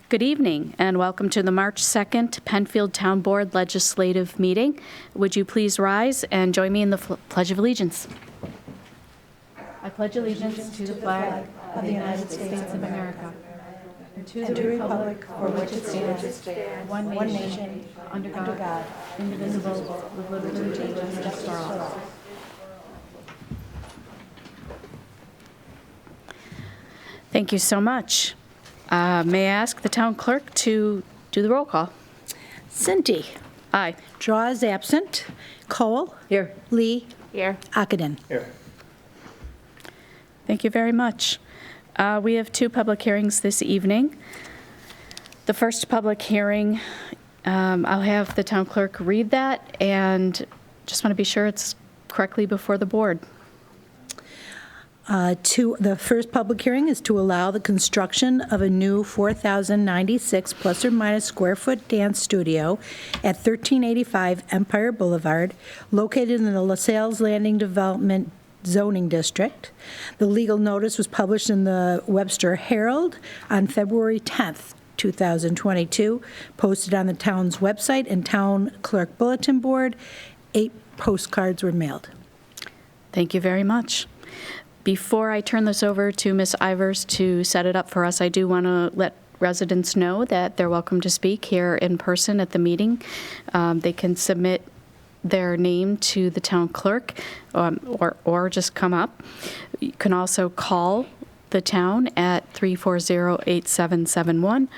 Good evening, and welcome to the March 2nd Penfield Town Board Legislative Meeting. Would you please rise and join me in the Pledge of Allegiance? I pledge allegiance to the flag of the United States of America and to the republic for which it stands, one nation, under God, indivisible, with liberty and justice for all. Thank you so much. May I ask the town clerk to do the roll call? Cinti. Aye. Draw is absent. Cole. Here. Lee. Here. Akadin. Here. Thank you very much. We have two public hearings this evening. The first public hearing, I'll have the town clerk read that, and just want to be sure it's correctly before the board. The first public hearing is to allow the construction of a new 4,096 plus or minus square foot dance studio at 1385 Empire Boulevard, located in the LaSalle's Landing Development Zoning District. The legal notice was published in the Webster Herald on February 10th, 2022, posted on the town's website and town clerk bulletin board. 8 postcards were mailed. Thank you very much. Before I turn this over to Ms. Ivers to set it up for us, I do want to let residents know that they're welcome to speak here in person at the meeting. They can submit their name to the town clerk or just come up. You can also call the town at 340-8771,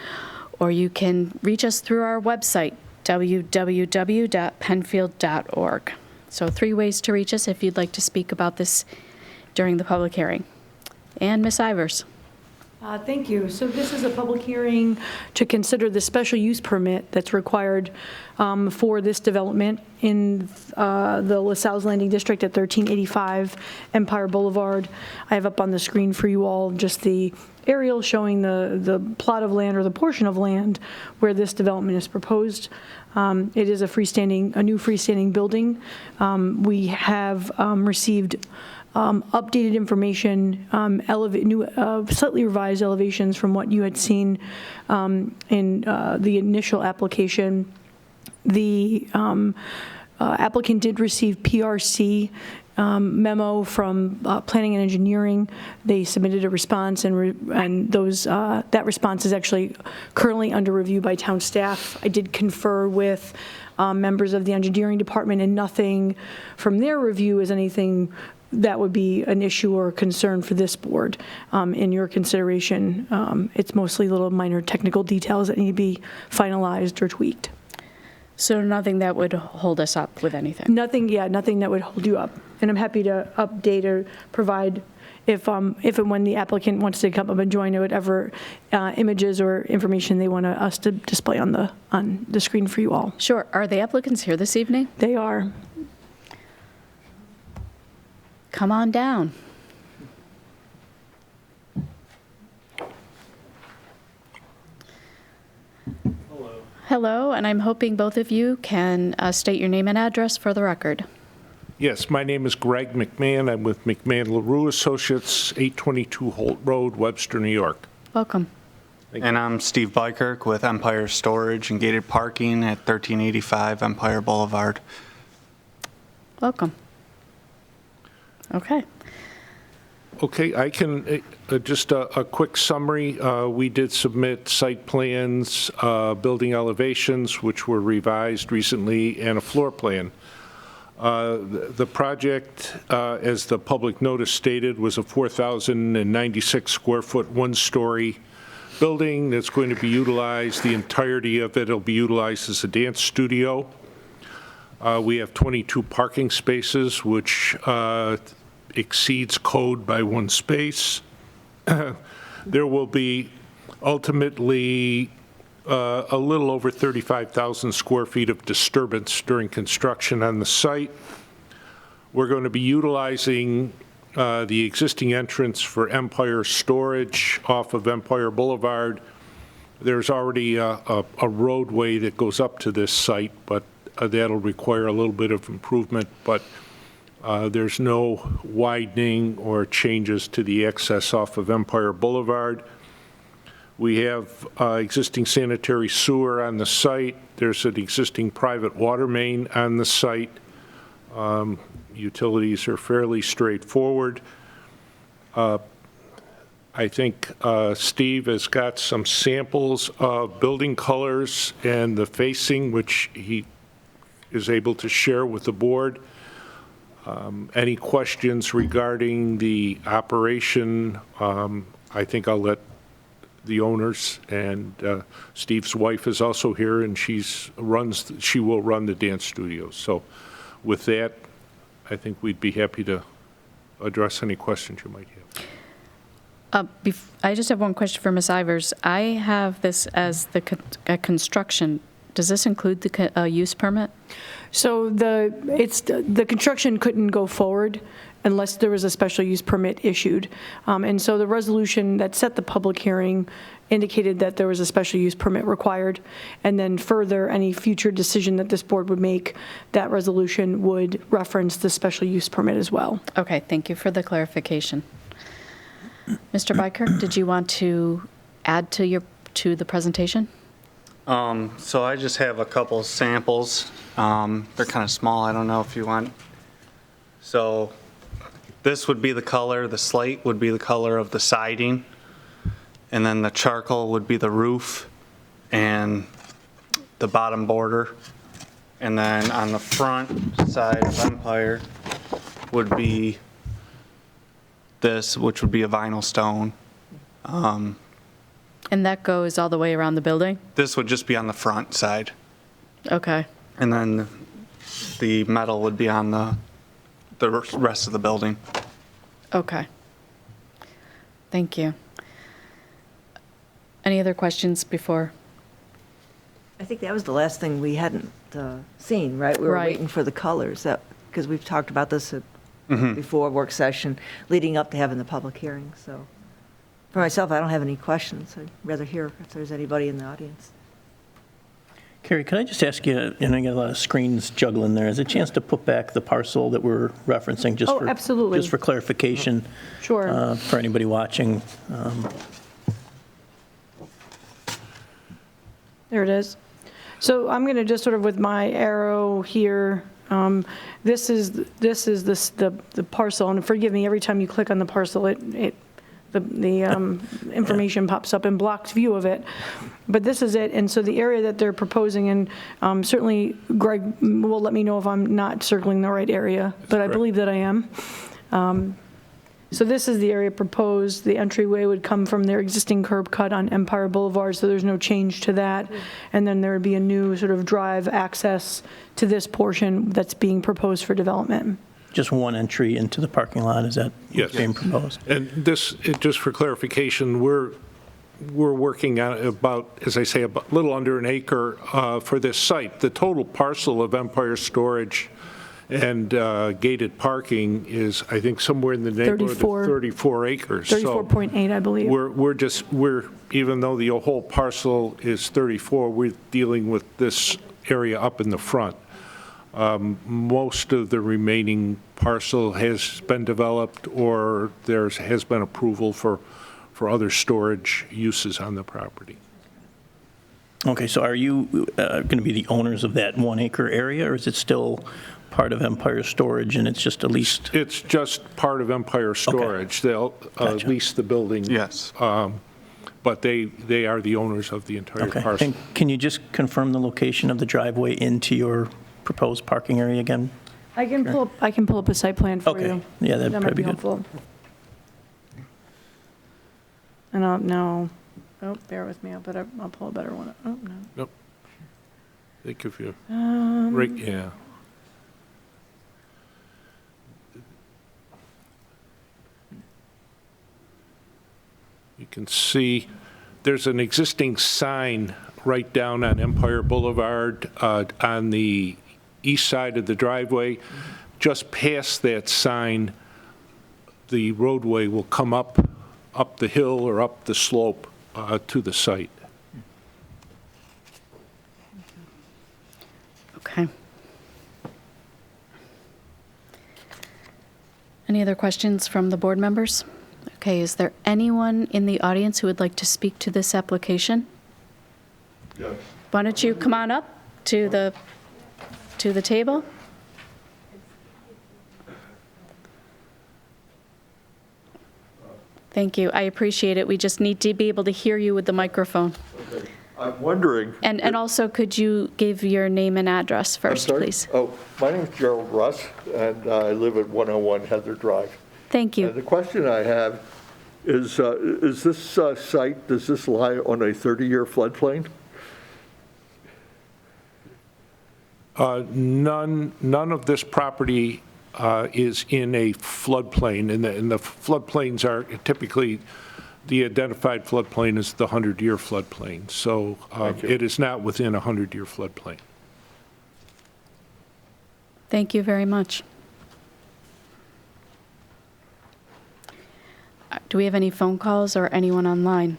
or you can reach us through our website, www.penfield.org. So 3 ways to reach us if you'd like to speak about this during the public hearing. And Ms. Ivers. Thank you. So this is a public hearing to consider the special use permit that's required for this development in the LaSalle's Landing District at 1385 Empire Boulevard. I have up on the screen for you all just the aerial showing the plot of land or the portion of land where this development is proposed. It is a new freestanding building. We have received updated information, slightly revised elevations from what you had seen in the initial application. The applicant did receive PRC memo from Planning and Engineering. They submitted a response, and that response is actually currently under review by town staff. I did confer with members of the engineering department, and nothing from their review is anything that would be an issue or concern for this board in your consideration. It's mostly little minor technical details that need to be finalized or tweaked. So nothing that would hold us up with anything? Nothing that would hold you up. And I'm happy to update or provide if and when the applicant wants to come up and join whatever images or information they want us to display on the screen for you all. Sure. Are the applicants here this evening? They are. Come on down. Hello. Hello, and I'm hoping both of you can state your name and address for the record. Yes, my name is Greg McMahon. I'm with McMahon LaRue Associates, 822 Holt Road, Webster, New York. Welcome. And I'm Steve Bykirk with Empire Storage and Gated Parking at 1385 Empire Boulevard. Welcome. Okay. Okay, I can, just a quick summary. We did submit site plans, building elevations, which were revised recently, and a floor plan. The project, as the public notice stated, was a 4,096 square foot, 1-story building that's going to be utilized. The entirety of it will be utilized as a dance studio. We have 22 parking spaces, which exceeds code by 1 space. There will be ultimately a little over 35,000 square feet of disturbance during construction on the site. We're going to be utilizing the existing entrance for Empire Storage off of Empire Boulevard. There's already a roadway that goes up to this site, but that'll require a little bit of improvement, but there's no widening or changes to the access off of Empire Boulevard. We have existing sanitary sewer on the site. There's an existing private water main on the site. Utilities are fairly straightforward. I think Steve has got some samples of building colors and the facing, which he is able to share with the board. Any questions regarding the operation? I think I'll let the owners, and Steve's wife is also here, and she will run the dance studio. So with that, I think we'd be happy to address any questions you might have. I just have one question for Ms. Ivers. I have this as the construction. Does this include the use permit? So the construction couldn't go forward unless there was a special use permit issued. And so the resolution that set the public hearing indicated that there was a special use permit required. And then further, any future decision that this board would make, that resolution would reference the special use permit as well. Okay, thank you for the clarification. Mr. Bykirk, did you want to add to the presentation? So I just have a couple samples. They're kind of small. I don't know if you want. So this would be the color. The slate would be the color of the siding. And then the charcoal would be the roof and the bottom border. And then on the front side of Empire would be this, which would be a vinyl stone. And that goes all the way around the building? This would just be on the front side. Okay. And then the metal would be on the rest of the building. Okay. Thank you. Any other questions before? I think that was the last thing we hadn't seen, right? We were Right. waiting for the colors, because we've talked about this before work session, leading up to having the public hearing. So for myself, I don't have any questions. I'd rather hear if there's anybody in the audience. Carrie, could I just ask you, and I got a lot of screens juggling there, is there a chance to put back the parcel that we're referencing just Oh, for absolutely. just for clarification? Sure. For anybody watching. There it is. So I'm going to just sort of with my arrow here, this is the parcel, and forgive me, every time you click on the parcel, the information pops up in blocked view of it. But this is it, and so the area that they're proposing, and certainly Greg will let me know if I'm not circling the right area, but I believe that I am. So this is the area proposed. The entryway would come from their existing curb cut on Empire Boulevard, so there's no change to that. And then there would be a new sort of drive access to this portion that's being proposed for development. Just one entry into the parking lot, is that Yes. what's being proposed? And this, just for clarification, we're working on about, as I say, a little under an acre for this site. The total parcel of Empire Storage and gated parking is, I think, somewhere in the neighborhood of 34 acres. 34.8, I believe. We're even though the whole parcel is 34, we're dealing with this area up in the front. Most of the remaining parcel has been developed, or there has been approval for other storage uses on the property. Okay, so are you going to be the owners of that 1 acre area, or is it still part of Empire Storage and it's just a leased? It's just part of Empire Storage. They'll Gotcha. lease the building. Yes. But they are the owners of the entire Okay, parcel. and can you just confirm the location of the driveway into your proposed parking area again? I can pull up a site plan for you. Okay, yeah, that'd That might probably be be good. helpful. And no, oh, bear with me, I'll pull a better one. Oh, no. Nope. Think if you, Um, right, yeah. You can see there's an existing sign right down on Empire Boulevard on the east side of the driveway. Just past that sign, the roadway will come up the hill or up the slope to the site. Okay. Any other questions from the board members? Okay, is there anyone in the audience who would like to speak to this application? Yes. Why don't you come on up to the table? Thank you. I appreciate it. We just need to be able to hear you with the microphone. Okay. I'm wondering. And also, could you give your name and address I'm first, sorry? please? Oh, my name's Gerald Russ, and I live at 101 Heather Drive. Thank And the you. question I have is this site, does this lie on a 30-year floodplain? None of this property is in a floodplain, and the floodplains are typically, the identified floodplain is the 100-year floodplain. So Thank you. it is not within a 100-year floodplain. Thank you very much. Do we have any phone calls or anyone online?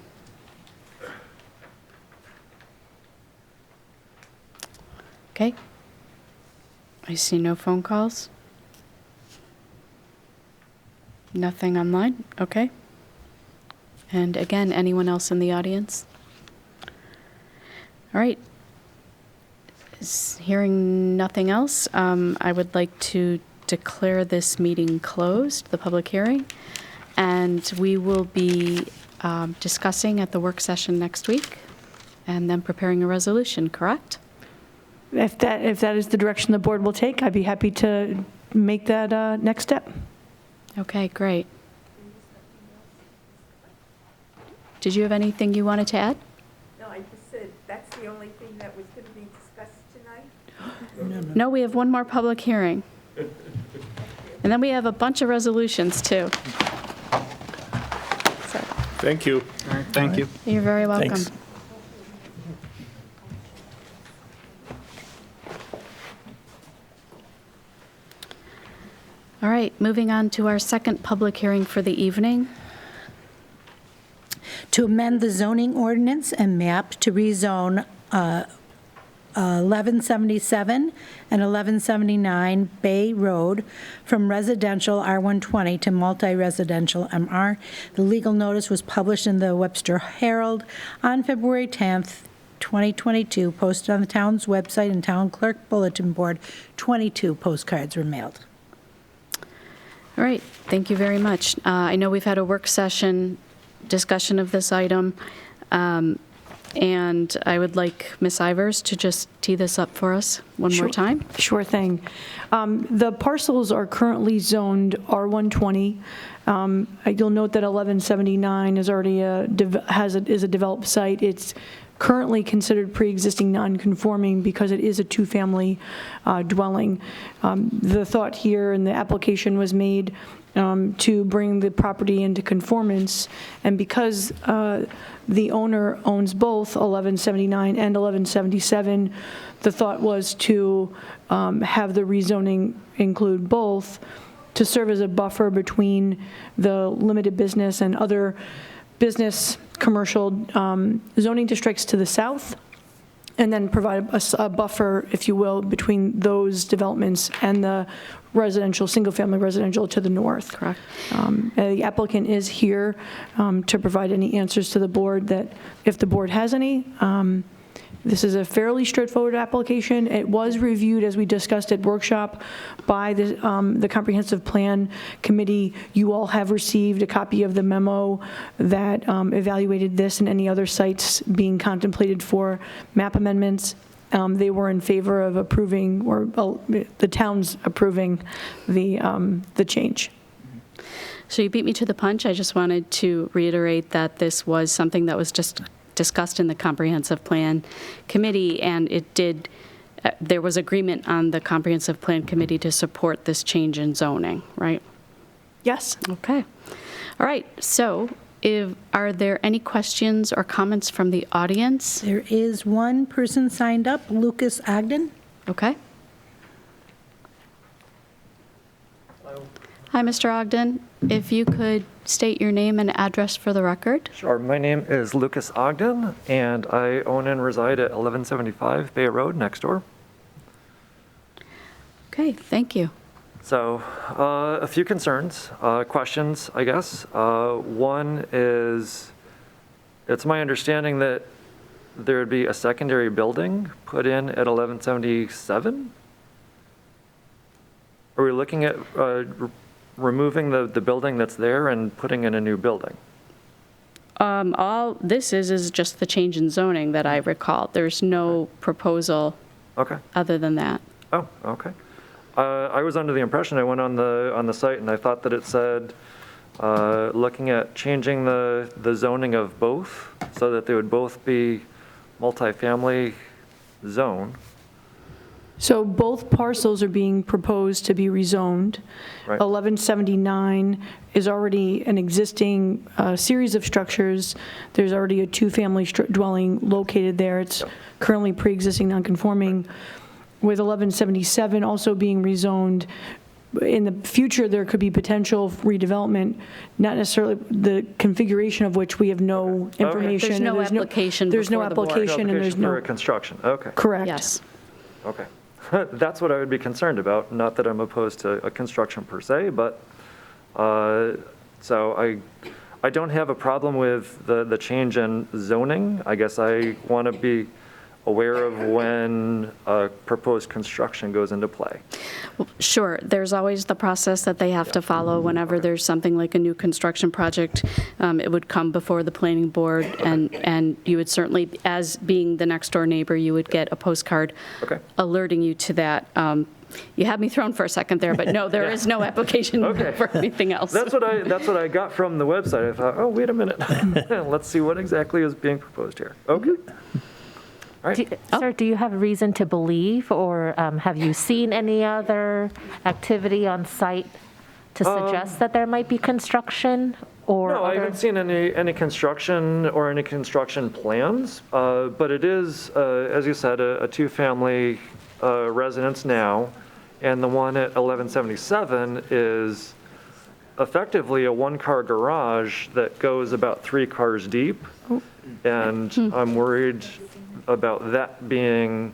Okay. I see no phone calls. Nothing online? Okay. And again, anyone else in the audience? All right. Hearing nothing else, I would like to declare this meeting closed, the public hearing, and we will be discussing at the work session next week, and then preparing a resolution, correct? If that is the direction the board will take, I'd be happy to make that next step. Okay, great. Did you have anything you wanted to add? No, I just said that's the only thing that was going to be discussed tonight. No, we have one more public hearing. And then we have a bunch of resolutions, too. So, Thank you. All right, thank you. you're very welcome. Thanks. All right, moving on to our second public hearing for the evening. To amend the zoning ordinance and map to rezone 1177 and 1179 Bay Road from residential R120 to multi-residential MR. The legal notice was published in the Webster Herald on February 10th, 2022, posted on the town's website and town clerk bulletin board. 22 postcards were mailed. All right, thank you very much. I know we've had a work session discussion of this item, and I would like Ms. Ivers to just tee this up for us one more time. Sure thing. The parcels are currently zoned R120. You'll note that 1179 is already is a developed site. It's currently considered pre-existing non-conforming because it is a two-family dwelling. The thought here in the application was made to bring the property into conformance, and because the owner owns both 1179 and 1177, the thought was to have the rezoning include both to serve as a buffer between the limited business and other business commercial zoning districts to the south, and then provide a buffer, if you will, between those developments and the residential, single-family residential to the north. Correct. The applicant is here to provide any answers to the board that, if the board has any. This is a fairly straightforward application. It was reviewed, as we discussed at workshop, by the Comprehensive Plan Committee. You all have received a copy of the memo that evaluated this and any other sites being contemplated for map amendments. They were in favor of approving, or the town's approving the change. So you beat me to the punch. I just wanted to reiterate that this was something that was just discussed in the Comprehensive Plan Committee, and it did, there was agreement on the Comprehensive Plan Committee to support this change in zoning, right? Yes. Okay. All right. So are there any questions or comments from the audience? There is one person signed up, Lucas Ogden. Okay. Hi, Mr. Ogden. If you could state your name and address for the record. Sure. My name is Lucas Ogden, and I own and reside at 1175 Bay Road, next door. Okay, thank you. So, a few concerns, questions, I guess. One is, it's my understanding that there would be a secondary building put in at 1177? Are we looking at removing the building that's there and putting in a new building? All this is just the change in zoning that I recall. There's no proposal Okay. other than that. Oh, okay. I was under the impression, I went on the site and I thought that it said, looking at changing the zoning of both so that they would both be multifamily zone. So both parcels are being proposed to be rezoned. Right. 1179 is already an existing series of structures. There's already a two-family dwelling located there. It's currently pre-existing non-conforming. With 1177 also being rezoned, in the future, there could be potential redevelopment, not necessarily the configuration of which we have no information. There's and no application There's no before the board. application and there's For a no, construction, okay. correct. Yes. Okay. That's what I would be concerned about. Not that I'm opposed to a construction per se, but, so I don't have a problem with the change in zoning. I guess I want to be aware of when proposed construction goes into play. Sure, there's always the process that they have to follow whenever there's something like a new construction project. It would come before the planning board, and you would certainly, as being the next door neighbor, you would get a postcard Okay. alerting you to that. You had me thrown for a second there, but no, there is no application Okay. for anything else. That's what I got from the website. I thought, oh, wait a minute. Let's see what exactly is being proposed here. Okay. All right. Sir, do you have a reason to believe, or have you seen any other activity on site to suggest that there might be construction or No, I other? haven't seen any construction or any construction plans, but it is, as you said, a two-family residence now, and the one at 1177 is effectively a one-car garage that goes about 3 cars deep, and I'm worried about that being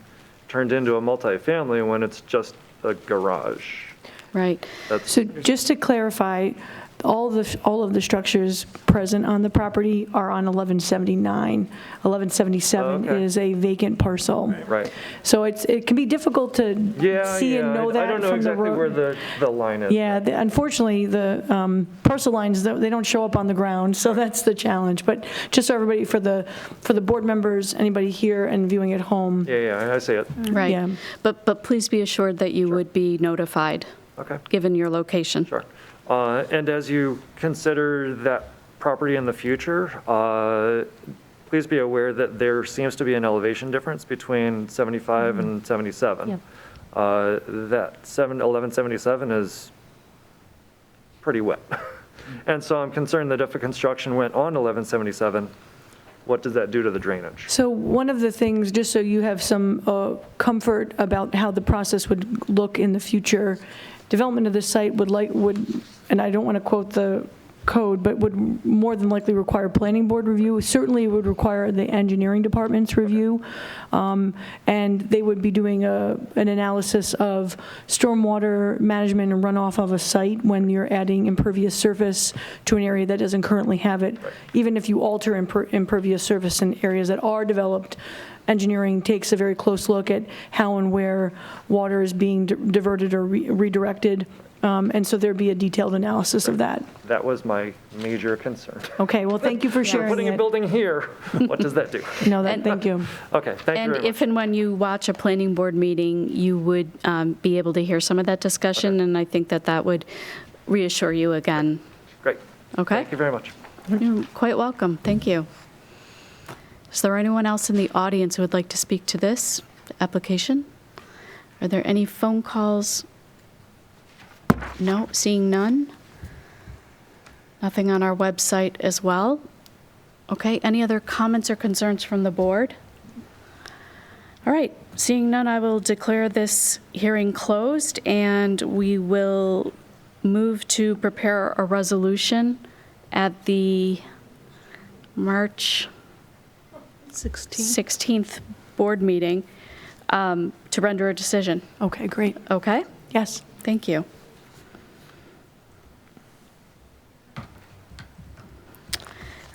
turned into a multifamily when it's just a garage. Right. So just to clarify, all of the structures present on the property are on 1179. 1177 Okay. is a vacant parcel. Right. So it can be difficult to see and know that I don't know from the exactly road. where the line is. Yeah, unfortunately, the parcel lines, they don't show up on the ground, so that's the challenge. But just so everybody, for the board members, anybody here and viewing at home. Yeah, I see it. Right. Yeah. But please be assured that you would be notified, Okay. given your location. Sure. And as you consider that property in the future, please be aware that there seems to be an elevation difference between 75 and 77. Yep. That 1177 is pretty wet. And so I'm concerned that if a construction went on 1177, what does that do to the drainage? So one of the things, just so you have some comfort about how the process would look in the future, development of the site would, and I don't want to quote the code, but would more than likely require planning board review. Certainly would require the engineering department's review. And they would be doing an analysis of stormwater management and runoff of a site when you're adding impervious surface to an area that doesn't currently have it. Even if you alter impervious surface in areas that are developed, engineering takes a very close look at how and where water is being diverted or redirected. And so there'd be a detailed analysis of that. That was my major concern. Okay, well, thank you for We're sharing putting a it. building here, what does that do? No, thank you. Okay, thank you And very much. if and when you watch a planning board meeting, you would be able to hear some of that discussion, and I think that would reassure you again. Great. Okay? Thank you very much. You're quite welcome. Thank you. Is there anyone else in the audience who would like to speak to this application? Are there any phone calls? No, seeing none. Nothing on our website as well. Okay, any other comments or concerns from the board? All right, seeing none, I will declare this hearing closed, and we will move to prepare a resolution at the March 16th board meeting to render a decision. Okay, great. Okay? Yes. Thank you.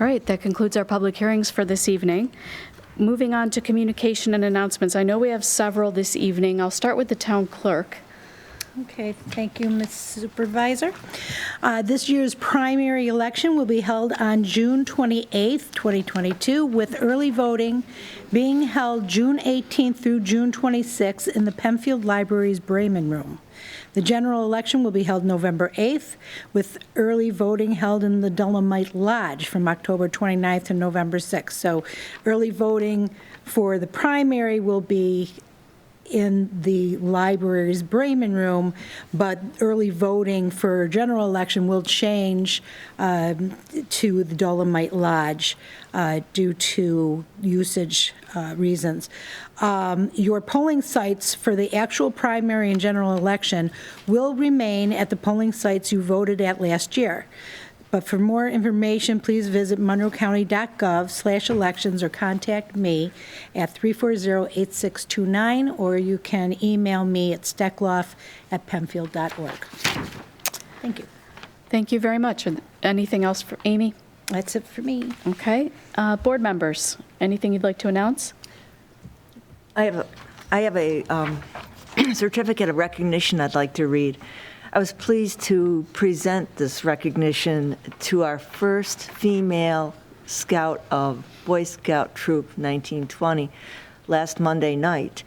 All right, that concludes our public hearings for this evening. Moving on to communication and announcements. I know we have several this evening. I'll start with the town clerk. Okay, thank you, Ms. Supervisor. This year's primary election will be held on June 28th, 2022, with early voting being held June 18th through June 26th in the Penfield Library's Bremen Room. The general election will be held November 8th, with early voting held in the Dolomite Lodge from October 29th to November 6th. So early voting for the primary will be in the library's Bremen Room, but early voting for general election will change to the Dolomite Lodge due to usage reasons. Your polling sites for the actual primary and general election will remain at the polling sites you voted at last year. But for more information, please visit monroecounty.gov/elections or contact me at 340-8629, or you can email me at steckloff@penfield.org. Thank you. Thank you very much. Anything else for Amy? That's it for me. Okay. Board members, anything you'd like to announce? I have a certificate of recognition I'd like to read. I was pleased to present this recognition to our first female scout of Boy Scout Troop 1920 last Monday night.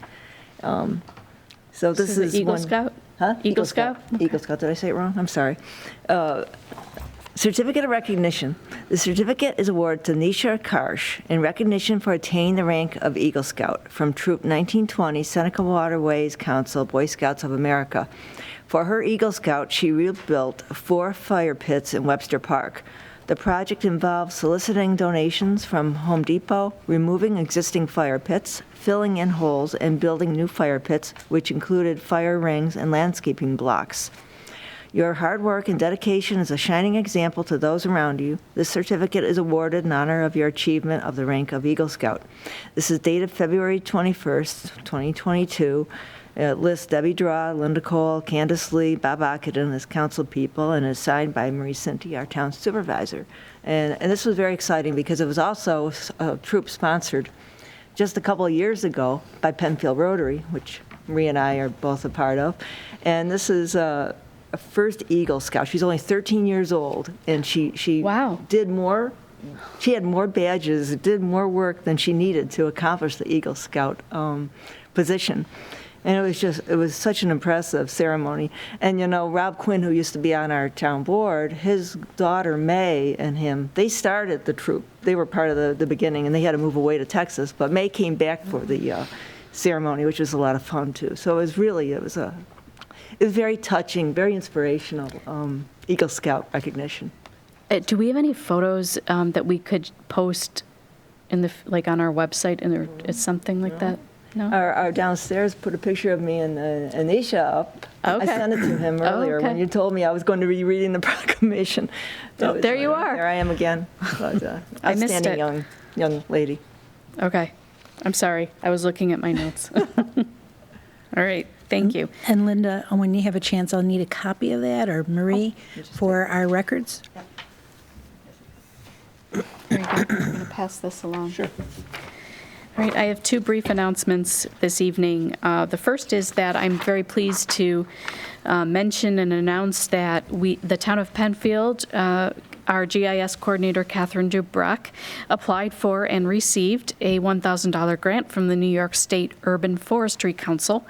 So this is Eagle one, Scout? Huh? Eagle Scout? Eagle Scout. Did I say it wrong? I'm sorry. Certificate of recognition. The certificate is awarded to Nisha Karsh in recognition for attaining the rank of Eagle Scout from Troop 1920 Seneca Waterways Council, Boy Scouts of America. For her Eagle Scout, she rebuilt 4 fire pits in Webster Park. The project involved soliciting donations from Home Depot, removing existing fire pits, filling in holes, and building new fire pits, which included fire rings and landscaping blocks. Your hard work and dedication is a shining example to those around you. This certificate is awarded in honor of your achievement of the rank of Eagle Scout. This is dated February 21st, 2022. It lists Debbie Draw, Linda Cole, Candace Lee, Bob Ockenden as council people, and is signed by Marie Cinti, our town supervisor. And this was very exciting because it was also troop sponsored just a couple of years ago by Penfield Rotary, which Marie and I are both a part of. And this is a first Eagle Scout. She's only 13 years old, and she Wow. did more. She had more badges, did more work than she needed to accomplish the Eagle Scout position. And it was such an impressive ceremony. And, you know, Rob Quinn, who used to be on our town board, his daughter May and him, they started the troop. They were part of the beginning, and they had to move away to Texas. But May came back for the ceremony, which was a lot of fun, too. So it was very touching, very inspirational Eagle Scout recognition. Do we have any photos that we could post in the on our website? And is something like that? No. Our downstairs put a picture of me and Anisha up. Okay. I sent it to him earlier when you told me I was going to be reading the proclamation. So there you are. There I am again. But, I missed it. outstanding young lady. Okay. I'm sorry. I was looking at my notes. All right. Thank you. And Linda, when you have a chance, I'll need a copy of that, or Marie, for our records. Very good. I'm going to pass this along. Sure. All right, I have 2 brief announcements this evening. The first is that I'm very pleased to mention and announce that the town of Penfield, our GIS coordinator, Catherine Dubruck, applied for and received a $1,000 grant from the New York State Urban Forestry Council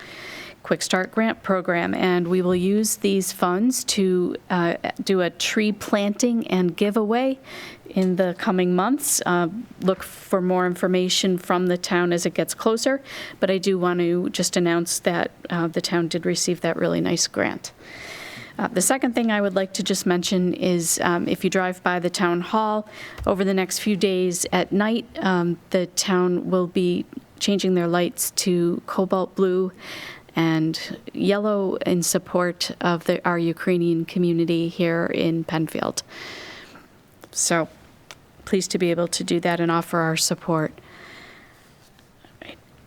Quick Start Grant Program, and we will use these funds to do a tree planting and giveaway in the coming months. Look for more information from the town as it gets closer, but I do want to just announce that the town did receive that really nice grant. The second thing I would like to just mention is if you drive by the town hall over the next few days at night, the town will be changing their lights to cobalt blue and yellow in support of our Ukrainian community here in Penfield. So pleased to be able to do that and offer our support.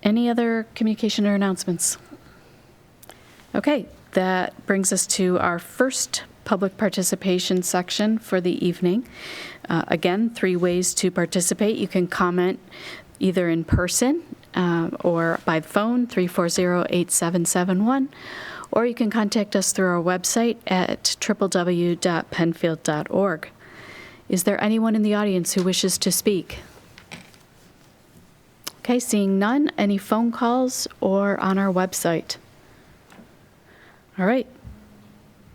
Any other communication or announcements? Okay, that brings us to our first public participation section for the evening. Again, 3 ways to participate. You can comment either in person or by phone, 340-8771, or you can contact us through our website at www.penfield.org. Is there anyone in the audience who wishes to speak? Okay, seeing none, any phone calls or on our website? All right.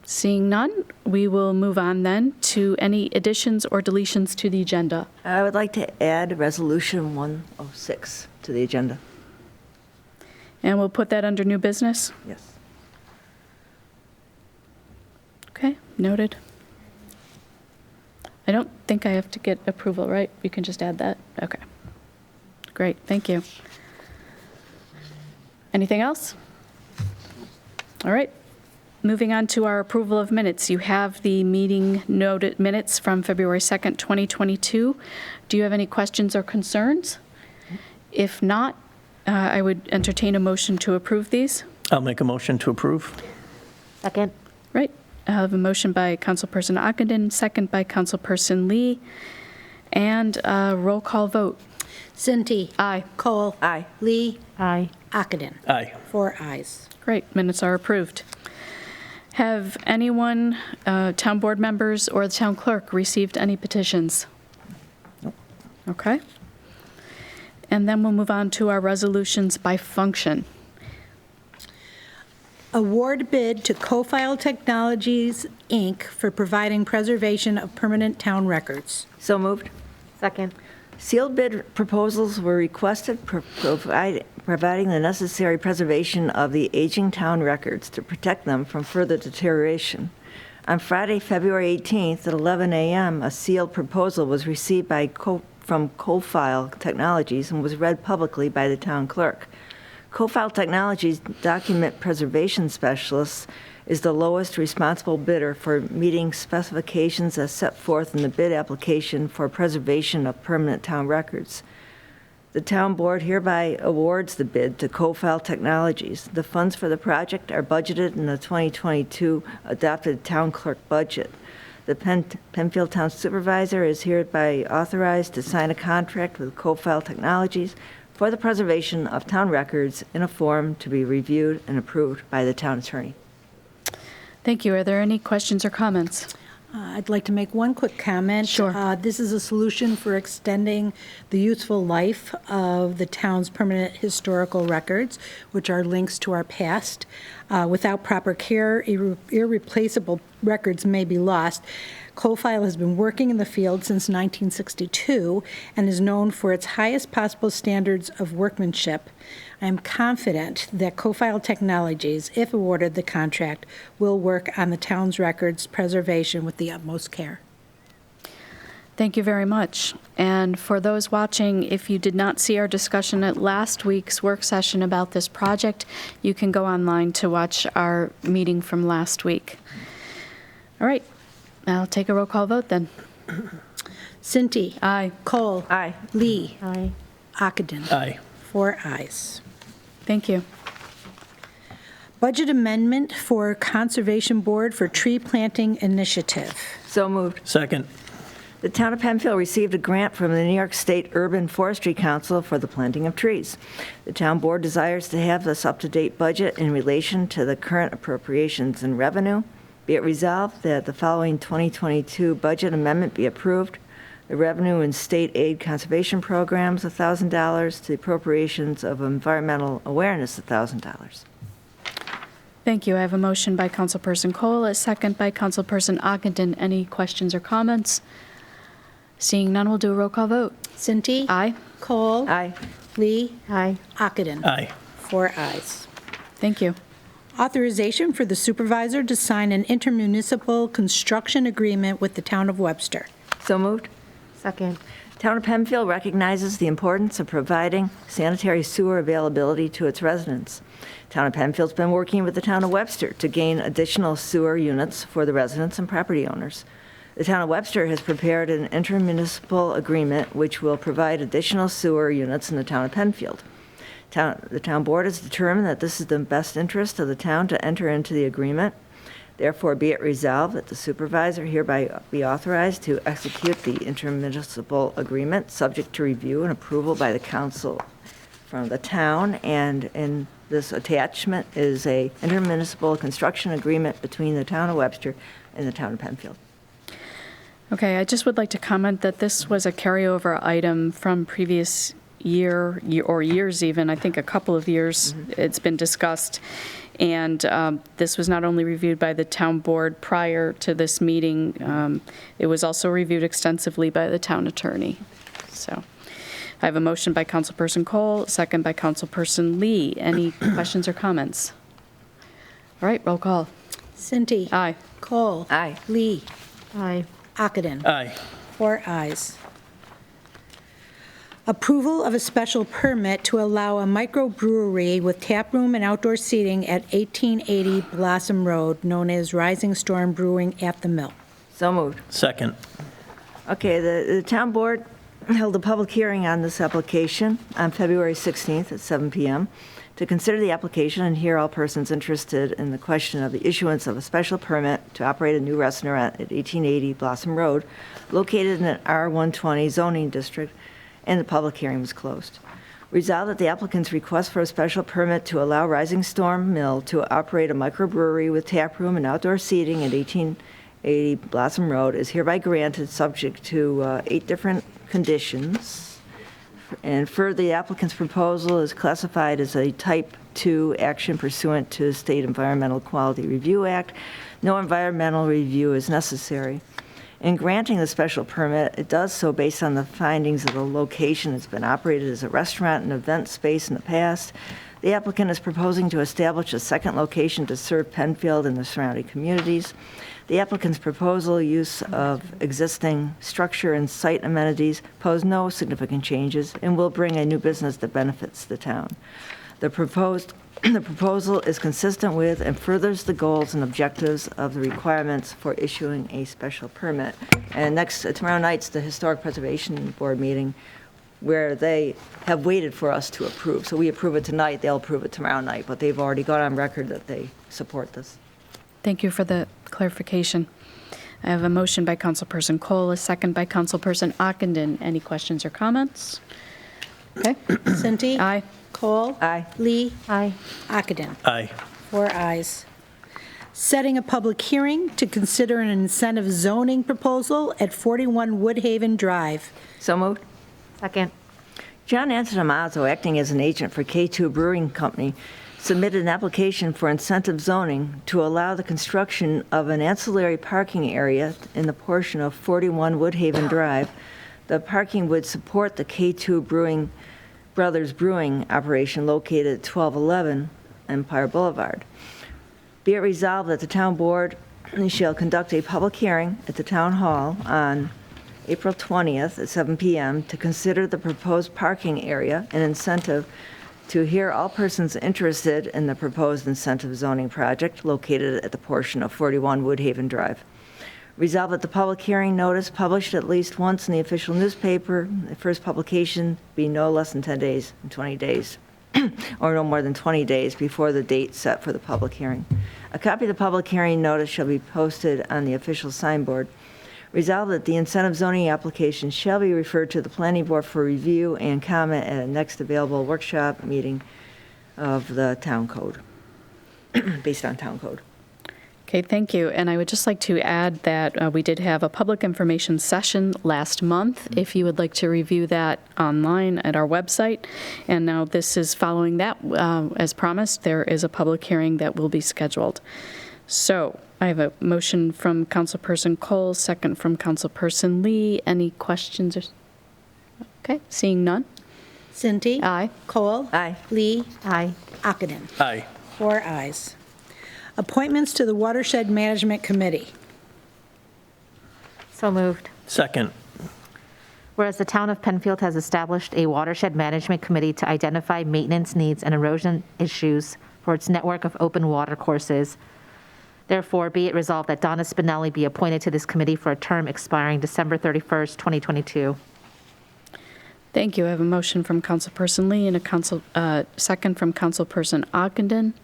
Seeing none, we will move on then to any additions or deletions to the agenda. I would like to add Resolution 106 to the agenda. And we'll put that under new business? Yes. Okay, noted. I don't think I have to get approval, right? You can just add that? Okay. Great, thank you. Anything else? All right. Moving on to our approval of minutes. You have the meeting noted minutes from February 2nd, 2022. Do you have any questions or concerns? If not, I would entertain a motion to approve these. I'll make a motion to approve. Second. Right. I have a motion by Councilperson Ockenden, second by Councilperson Lee, and a roll call vote. Cinti. Aye. Cole. Aye. Lee. Aye. Ockenden. Aye. 4 ayes. Great, minutes are approved. Have anyone, town board members or the town clerk, received any petitions? Nope. Okay. And then we'll move on to our resolutions by function. Award bid to Co-File Technologies, Inc. for providing preservation of permanent town records. So moved. Second. Sealed bid proposals were requested providing the necessary preservation of the aging town records to protect them from further deterioration. On Friday, February 18th at 11 a.m., a sealed proposal was received from Co-File Technologies and was read publicly by the town clerk. Co-File Technologies document preservation specialist is the lowest responsible bidder for meeting specifications as set forth in the bid application for preservation of permanent town records. The town board hereby awards the bid to Co-File Technologies. The funds for the project are budgeted in the 2022 adopted town clerk budget. The Penfield Town Supervisor is hereby authorized to sign a contract with Co-File Technologies for the preservation of town records in a form to be reviewed and approved by the town attorney. Thank you. Are there any questions or comments? I'd like to make one quick comment. Sure. This is a solution for extending the useful life of the town's permanent historical records, which are links to our past. Without proper care, irreplaceable records may be lost. Co-File has been working in the field since 1962 and is known for its highest possible standards of workmanship. I am confident that Co-File Technologies, if awarded the contract, will work on the town's records preservation with the utmost care. Thank you very much. And for those watching, if you did not see our discussion at last week's work session about this project, you can go online to watch our meeting from last week. All right, I'll take a roll call vote then. Cinti. Aye. Cole. Aye. Lee. Aye. Ockenden. Aye. 4 ayes. Thank you. Budget amendment for Conservation Board for Tree Planting Initiative. So moved. Second. The town of Penfield received a grant from the New York State Urban Forestry Council for the planting of trees. The town board desires to have this up-to-date budget in relation to the current appropriations and revenue. Be it resolved that the following 2022 budget amendment be approved. The revenue and state aid conservation programs, $1,000, to the appropriations of environmental awareness, $1,000. Thank you. I have a motion by Councilperson Cole, a second by Councilperson Ockenden. Any questions or comments? Seeing none, we'll do a roll call vote. Cinti. Aye. Cole. Aye. Lee. Aye. Ockenden. Aye. 4 ayes. Thank you. Authorization for the supervisor to sign an intermunicipal construction agreement with the town of Webster. So moved. Second. Town of Penfield recognizes the importance of providing sanitary sewer availability to its residents. Town of Penfield's been working with the town of Webster to gain additional sewer units for the residents and property owners. The town of Webster has prepared an intermunicipal agreement which will provide additional sewer units in the town of Penfield. The town board has determined that this is the best interest of the town to enter into the agreement. Therefore, be it resolved that the supervisor hereby be authorized to execute the intermunicipal agreement, subject to review and approval by the council from the town, and in this attachment is a intermunicipal construction agreement between the town of Webster and the town of Penfield. Okay, I just would like to comment that this was a carryover item from previous year, or years even, I think a couple of years it's been discussed. And this was not only reviewed by the town board prior to this meeting, it was also reviewed extensively by the town attorney. So I have a motion by Councilperson Cole, second by Councilperson Lee. Any questions or comments? All right, roll call. Cinti. Aye. Cole. Aye. Lee. Aye. Ockenden. Aye. 4 ayes. Approval of a special permit to allow a microbrewery with tap room and outdoor seating at 1880 Blossom Road, known as Rising Storm Brewing at the Mill. So moved. Second. Okay, the town board held a public hearing on this application on February 16th at 7 p.m. to consider the application and hear all persons interested in the question of the issuance of a special permit to operate a new restaurant at 1880 Blossom Road, located in an R120 zoning district, and the public hearing was closed. Resolved that the applicant's request for a special permit to allow Rising Storm Mill to operate a microbrewery with tap room and outdoor seating at 1880 Blossom Road is hereby granted, subject to 8 different conditions. And further, the applicant's proposal is classified as a Type 2 action pursuant to the State Environmental Quality Review Act. No environmental review is necessary. In granting the special permit, it does so based on the findings of the location. It's been operated as a restaurant and event space in the past. The applicant is proposing to establish a second location to serve Penfield and the surrounding communities. The applicant's proposal use of existing structure and site amenities pose no significant changes and will bring a new business that benefits the town. The proposal is consistent with and furthers the goals and objectives of the requirements for issuing a special permit. And tomorrow night's the Historic Preservation Board meeting, where they have waited for us to approve. So we approve it tonight, they'll approve it tomorrow night, but they've already got on record that they support this. Thank you for the clarification. I have a motion by Councilperson Cole, a second by Councilperson Ockenden. Any questions or comments? Okay. Cinti. Aye. Cole. Aye. Lee. Aye. Ockenden. Aye. 4 ayes. Setting a public hearing to consider an incentive zoning proposal at 41 Woodhaven Drive. So moved. Second. John Antonamato, acting as an agent for K2 Brewing Company, submitted an application for incentive zoning to allow the construction of an ancillary parking area in the portion of 41 Woodhaven Drive. The parking would support the K2 Brothers Brewing operation located at 1211 Empire Boulevard. Be it resolved that the town board shall conduct a public hearing at the town hall on April 20th at 7 p.m. to consider the proposed parking area and incentive, to hear all persons interested in the proposed incentive zoning project located at the portion of 41 Woodhaven Drive. Resolved that the public hearing notice published at least once in the official newspaper, the first publication be no less than 10 days and 20 days, or no more than 20 days before the date set for the public hearing. A copy of the public hearing notice shall be posted on the official signboard. Resolved that the incentive zoning application shall be referred to the planning board for review and comment at a next available workshop meeting of the town code, based on town code. Okay, thank you. And I would just like to add that we did have a public information session last month, if you would like to review that online at our website. And now this is following that. As promised, there is a public hearing that will be scheduled. So I have a motion from Councilperson Cole, second from Councilperson Lee. Any questions? Okay, seeing none. Cinti. Aye. Cole. Aye. Lee. Aye. Ockenden. Aye. 4 ayes. Appointments to the Watershed Management Committee. So moved. Second. Whereas the town of Penfield has established a watershed management committee to identify maintenance needs and erosion issues for its network of open water courses. Therefore, be it resolved that Donna Spinelli be appointed to this committee for a term expiring December 31st, 2022. Thank you. I have a motion from Councilperson Lee and a second from Councilperson Ockenden.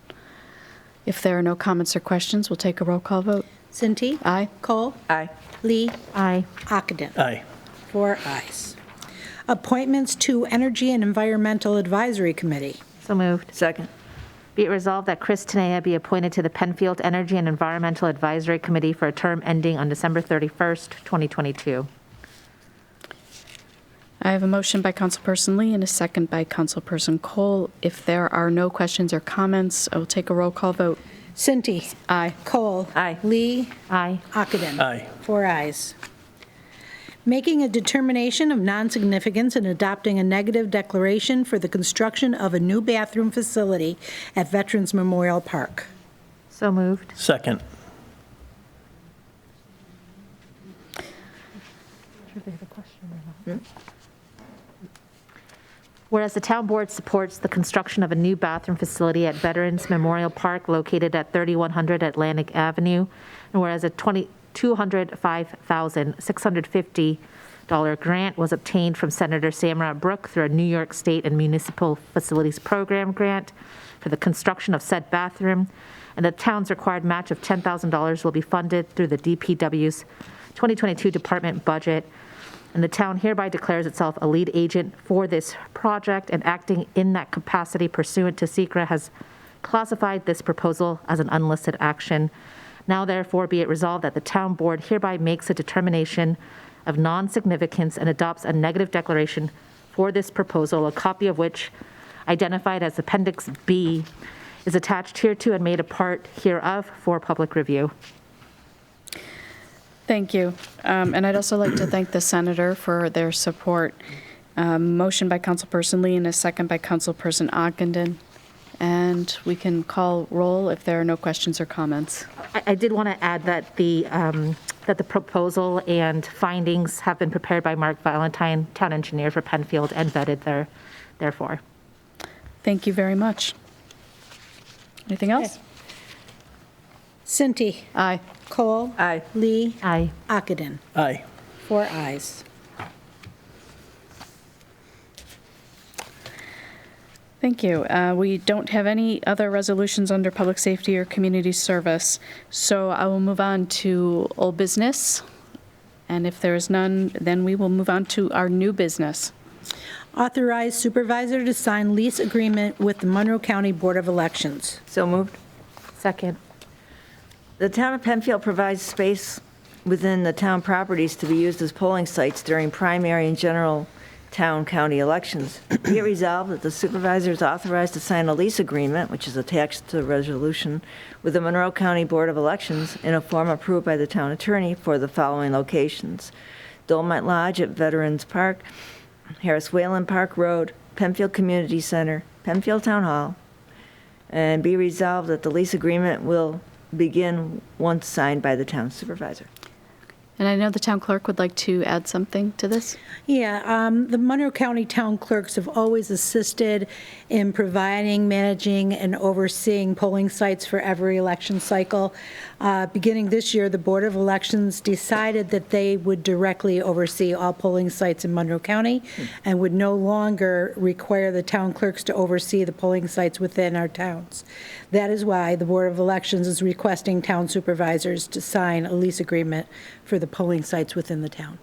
If there are no comments or questions, we'll take a roll call vote. Cinti? Aye. Cole? Aye. Lee? Aye. Ockenden? Aye. 4 ayes. Appointments to Energy and Environmental Advisory Committee. So moved. Second. Be it resolved that Chris Tenaya be appointed to the Penfield Energy and Environmental Advisory Committee for a term ending on December 31st, 2022. I have a motion by Councilperson Lee and a second by Councilperson Cole. If there are no questions or comments, I will take a roll call vote. Cinti? Aye. Cole? Aye. Lee? Aye. Ockenden? Aye. 4 ayes. Making a determination of non-significance and adopting a negative declaration for the construction of a new bathroom facility at Veterans Memorial Park. So moved. Second. Whereas the town board supports the construction of a new bathroom facility at Veterans Memorial Park located at 3100 Atlantic Avenue, and whereas a $205,650 grant was obtained from Senator Samrat Brook through a New York State and Municipal Facilities Program grant for the construction of said bathroom, and the town's required match of $10,000 will be funded through the DPW's 2022 department budget. And the town hereby declares itself a lead agent for this project, and acting in that capacity pursuant to SECRA has classified this proposal as an unlisted action. Now therefore be it resolved that the town board hereby makes a determination of non-significance and adopts a negative declaration for this proposal, a copy of which, identified as Appendix B, is attached hereto and made a part hereof for public review. Thank you. And I'd also like to thank the senator for their support. Motion by Councilperson Lee and a second by Councilperson Ockenden. And we can call roll if there are no questions or comments. I did want to add that the proposal and findings have been prepared by Mark Valentine, town engineer for Penfield, and vetted therefore. Thank you very much. Anything else? Cinti? Aye. Cole? Aye. Lee? Aye. Ockenden? Aye. 4 ayes. Thank you. We don't have any other resolutions under public safety or community service, so I will move on to old business. And if there is none, then we will move on to our new business. Authorize supervisor to sign lease agreement with the Monroe County Board of Elections. So moved. Second. The town of Penfield provides space within the town properties to be used as polling sites during primary and general town-county elections. Be it resolved that the supervisor is authorized to sign a lease agreement, which is attached to the resolution, with the Monroe County Board of Elections in a form approved by the town attorney for the following locations: Dolmite Lodge at Veterans Park, Harris Whalen Park Road, Penfield Community Center, Penfield Town Hall. And be resolved that the lease agreement will begin once signed by the town supervisor. And I know the town clerk would like to add something to this. Yeah, the Monroe County town clerks have always assisted in providing, managing, and overseeing polling sites for every election cycle. Beginning this year, the Board of Elections decided that they would directly oversee all polling sites in Monroe County and would no longer require the town clerks to oversee the polling sites within our towns. That is why the Board of Elections is requesting town supervisors to sign a lease agreement for the polling sites within the town.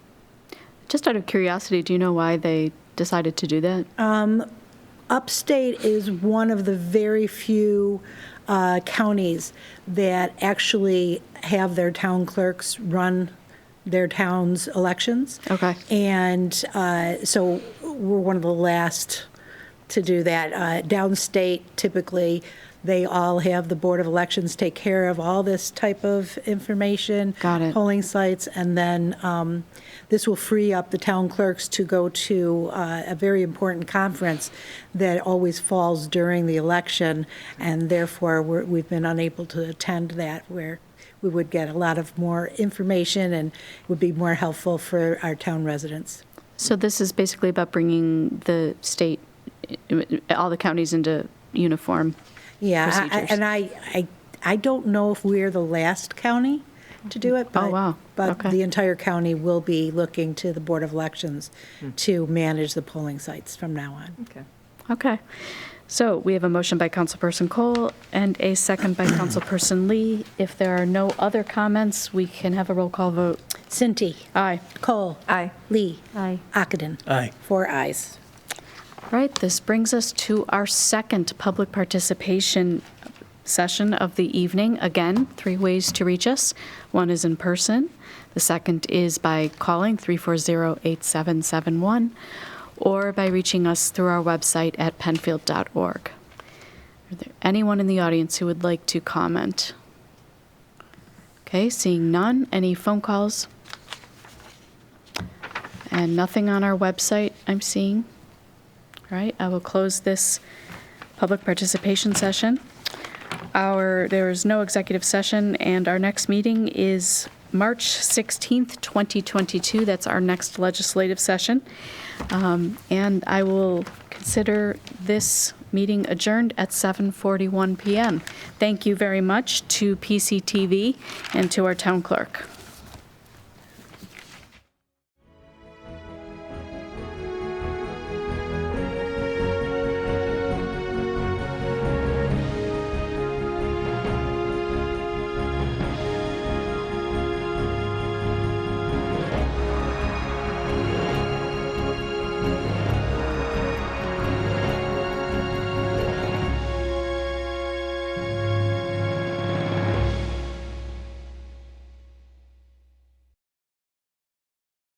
Just out of curiosity, do you know why they decided to do that? Upstate is one of the very few counties that actually have their town clerks run their town's elections. Okay. And so we're one of the last to do that. Downstate, typically, they all have the Board of Elections take care of all this type of information. Got it. Polling sites, and then this will free up the town clerks to go to a very important conference that always falls during the election, and therefore we've been unable to attend that, where we would get a lot of more information and would be more helpful for our town residents. So this is basically about bringing the state, all the counties into uniform Yeah, procedures. I don't know if we're the last county to do it, but, Oh, wow. but Okay. the entire county will be looking to the Board of Elections to manage the polling sites from now on. Okay. Okay. So we have a motion by Councilperson Cole and a second by Councilperson Lee. If there are no other comments, we can have a roll call vote. Cinti. Aye. Cole. Aye. Lee. Aye. Ockenden. Aye. 4 ayes. Right, this brings us to our second public participation session of the evening. Again, 3 ways to reach us. One is in person. The second is by calling 340-8771 or by reaching us through our website at penfield.org. Are there anyone in the audience who would like to comment? Okay, seeing none. Any phone calls? And nothing on our website I'm seeing. All right, I will close this public participation session. There is no executive session, and our next meeting is March 16th, 2022. That's our next legislative session. And I will consider this meeting adjourned at 7:41 p.m. Thank you very much to PCTV and to our town clerk.